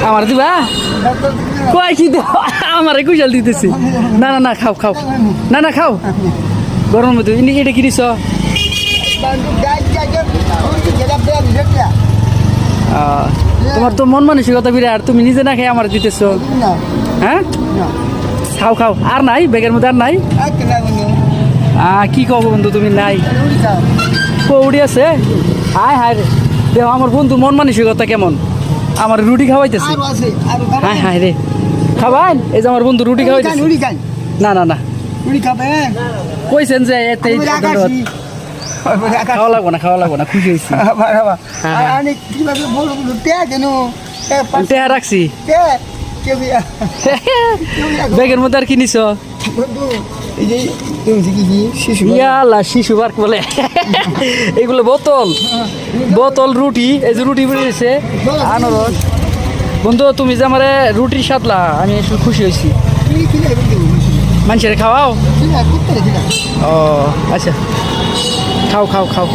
আমার দিবা কয় কি দেব আমারে কুশাল দিতেছি না না না খাও খাও না না খাও গরম মতো এটা কি দিছ তোমার তো মন মানসিকতা বিরাট তুমি নিজে না খেয়ে আমার দিতেছো হ্যাঁ খাও খাও আর নাই ব্যাগের মধ্যে আর নাই কি কব বন্ধু তুমি নাই কৌড়ি আছে হায় হায় রে দেখ আমার বন্ধু মন মানসিকতা কেমন আমার রুটি খাওয়াইতেছে হায় হায় রে খাবান এই যে আমার বন্ধু রুটি খাওয়াইতেছে না না না কইছেন যে এতে খাওয়া লাগবো না খুশি হয়েছি টেহা রাখছি ব্যাগের মধ্যে আর কিনিস শিশু পার্ক বলে এগুলো বোতল বোতল রুটি এই যে রুটি বেরিয়েছে আনারস বন্ধু তুমি যে আমার রুটির সাতলা আমি একটু খুশি হয়েছি মানুষের খাওয়াও ও আচ্ছা খাও খাও খাও